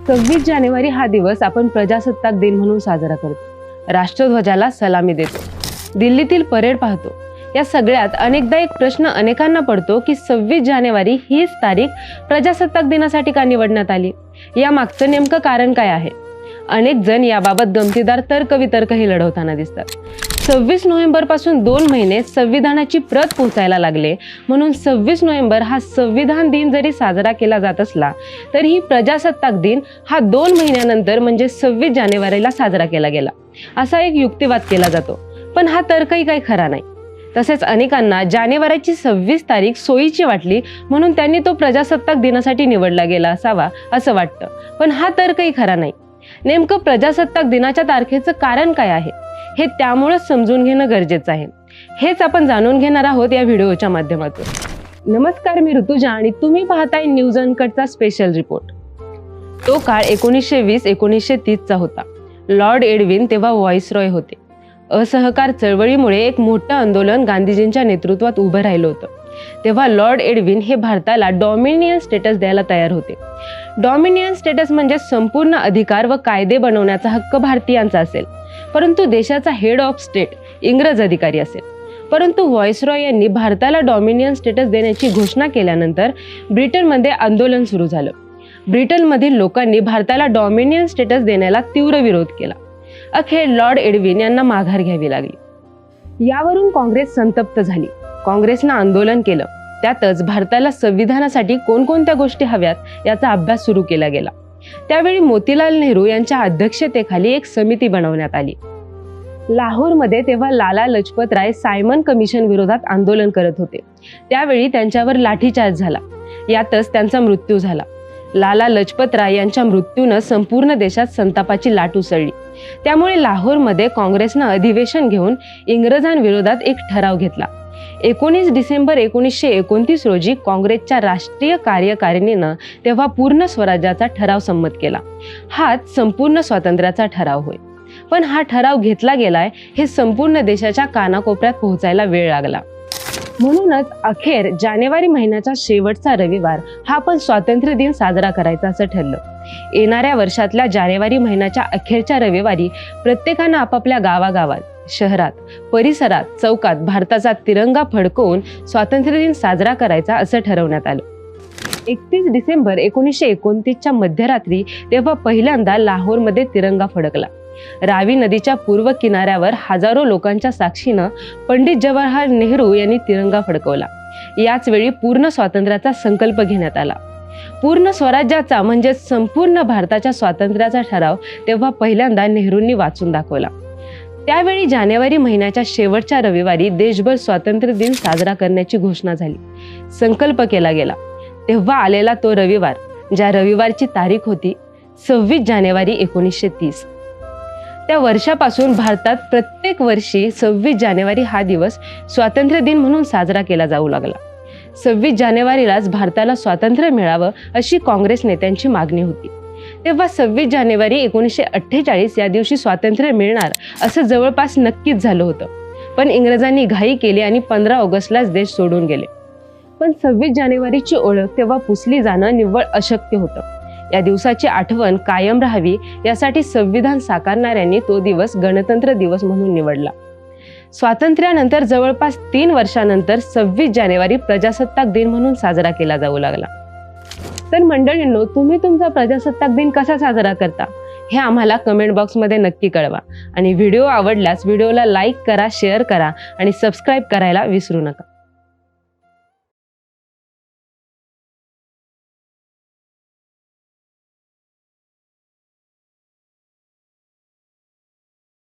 26 जानेवारी हा दिवस आपण प्रजासत्ताक दिन म्हणून साजरा करतो. राष्ट्रध्वजाला सलामी देतो, दिल्लीतील परेड पाहतो. या सगळ्यात अनेकदा एक प्रश्न अनेकांना पडतो की 26 जानेवारी हीच तारीख प्रजासत्ताक दिनासाठी का निवडण्यात आली? या मागचं नेमकं कारण काय आहे? अनेक जण याबाबत गमतीदार तर्कवितर्कही लढवताना दिसतात. 26 नोव्हेंबर पासून 2 महिने संविधानाची प्रत पोहोचायला लागले, म्हणून 26 नोव्हेंबर हा संविधान दिन जरी साजरा केला जात असला तरीही प्रजासत्ताक दिन हा 2 महिन्यानंतर म्हणजे 26 जानेवारीला साजरा केला गेला, असा एक युक्तिवाद केला जातो. पण हा तर्कही काही खरा नाही. तसेच अनेकांना जानेवारीची 26 तारीख सोयीची वाटली, म्हणून त्यांनी तो प्रजासत्ताक दिनासाठी निवडला गेला असावा असं वाटतं. पण हा तर्कही खरा नाही. नेमकं प्रजासत्ताक दिनाच्या तारखेचं कारण काय आहे हे त्यामुळेच समजून घेणं गरजेचं आहे. हेच आपण जाणून घेणार आहोत या व्हिडिओच्या माध्यमातून. नमस्कार, मी ऋतुजा आणि तुम्ही पाहताय न्यूज अनकटचा स्पेशल रिपोर्ट. तो काळ 1920-1930 चा होता. लॉर्ड एडविन तेव्हा व्हॉइसरॉय होते. असहकार चळवळीमुळे एक मोठं आंदोलन गांधीजींच्या नेतृत्वात उभं राहिलं होतं. तेव्हा लॉर्ड एडविन हे भारताला डॉमिनियन स्टेटस द्यायला तयार होते. डॉमिनियन स्टेटस म्हणजे संपूर्ण अधिकार व कायदे बनवण्याचा हक्क भारतीयांचा असेल, परंतु देशाचा हेड ऑफ स्टेट इंग्रज अधिकारी असेल. परंतु व्हॉइसरॉय यांनी भारताला डॉमिनियन स्टेटस देण्याची घोषणा केल्यानंतर ब्रिटनमध्ये आंदोलन सुरू झालं. ब्रिटनमधील लोकांनी भारताला डॉमिनियन स्टेटस देण्याला तीव्र विरोध केला. अखेर लॉर्ड एडविन यांना माघार घ्यावी लागली. यावरून काँग्रेस संतप्त झाली. काँग्रेसनं आंदोलन केलं. त्यातच भारताला संविधानासाठी कोणकोणत्या गोष्टी हव्यात याचा अभ्यास सुरू केला गेला. त्यावेळी मोतीलाल नेहरू यांच्या अध्यक्षतेखाली एक समिती बनवण्यात आली. लाहोरमध्ये तेव्हा लाला लजपत राय सायमन कमिशन विरोधात आंदोलन करत होते. त्यावेळी त्यांच्यावर लाठीचार्ज झाला. यातच त्यांचा मृत्यू झाला. लाला लजपत राय यांच्या मृत्यूनं संपूर्ण देशात संतापाची लाट उसळली. त्यामुळे लाहोरमध्ये काँग्रेसनं अधिवेशन घेऊन इंग्रजांविरोधात एक ठराव घेतला. 19 डिसेंबर 1929 रोजी काँग्रेसच्या राष्ट्रीय कार्यकारिणीनं तेव्हा पूर्ण स्वराज्याचा ठराव संमत केला. हाच संपूर्ण स्वातंत्र्याचा ठराव होय. पण हा ठराव घेतला गेलाय हे संपूर्ण देशाच्या कानाकोपऱ्यात पोहोचायला वेळ लागला. म्हणूनच अखेर जानेवारी महिन्याचा शेवटचा रविवार हा आपण स्वातंत्र्य दिन साजरा करायचा असं ठरलं. येणाऱ्या वर्षातल्या जानेवारी महिन्याच्या अखेरच्या रविवारी प्रत्येकानं आपापल्या गावागावात, शहरात, परिसरात, चौकात भारताचा तिरंगा फडकवून स्वातंत्र्य दिन साजरा करायचा असं ठरवण्यात आलं. 31 डिसेंबर 1929 च्या मध्यरात्री तेव्हा पहिल्यांदा लाहोरमध्ये तिरंगा फडकला. रावी नदीच्या पूर्व किनाऱ्यावर हजारो लोकांच्या साक्षीनं पंडित जवाहरलाल नेहरू यांनी तिरंगा फडकवला. याच वेळी पूर्ण स्वातंत्र्याचा संकल्प घेण्यात आला. पूर्ण स्वराज्याचा म्हणजे संपूर्ण भारताच्या स्वातंत्र्याचा ठराव तेव्हा पहिल्यांदा नेहरूंनी वाचून दाखवला. त्यावेळी जानेवारी महिन्याच्या शेवटच्या रविवारी देशभर स्वातंत्र्य दिन साजरा करण्याची घोषणा झाली. संकल्प केला गेला. तेव्हा आलेला तो रविवार, ज्या रविवारची तारीख होती 26 जानेवारी 1930. त्या वर्षापासून भारतात प्रत्येक वर्षी 26 जानेवारी हा दिवस स्वातंत्र्य दिन म्हणून साजरा केला जाऊ लागला. 26 जानेवारीलाच भारताला स्वातंत्र्य मिळावं अशी काँग्रेस नेत्यांची मागणी होती. तेव्हा 26 जानेवारी 1948 या दिवशी स्वातंत्र्य मिळणार असं जवळपास नक्कीच झालं होतं. पण इंग्रजांनी घाई केली आणि 15 ऑगस्टलाच देश सोडून गेले. पण 26 जानेवारीची ओळख तेव्हा पुसली जाणं निव्वळ अशक्य होतं. या दिवसाची आठवण कायम राहावी यासाठी संविधान साकारणाऱ्यांनी तो दिवस गणतंत्र दिवस म्हणून निवडला. स्वातंत्र्यानंतर जवळपास 3 वर्षानंतर 26 जानेवारी प्रजासत्ताक दिन म्हणून साजरा केला जाऊ लागला. तर मंडळींनो, तुम्ही तुमचा प्रजासत्ताक दिन कसा साजरा करता हे आम्हाला कमेंट बॉक्समध्ये नक्की कळवा. आणि व्हिडिओ आवडल्यास व्हिडिओला लाईक करा, शेअर करा आणि सबस्क्राईब करायला विसरू नका.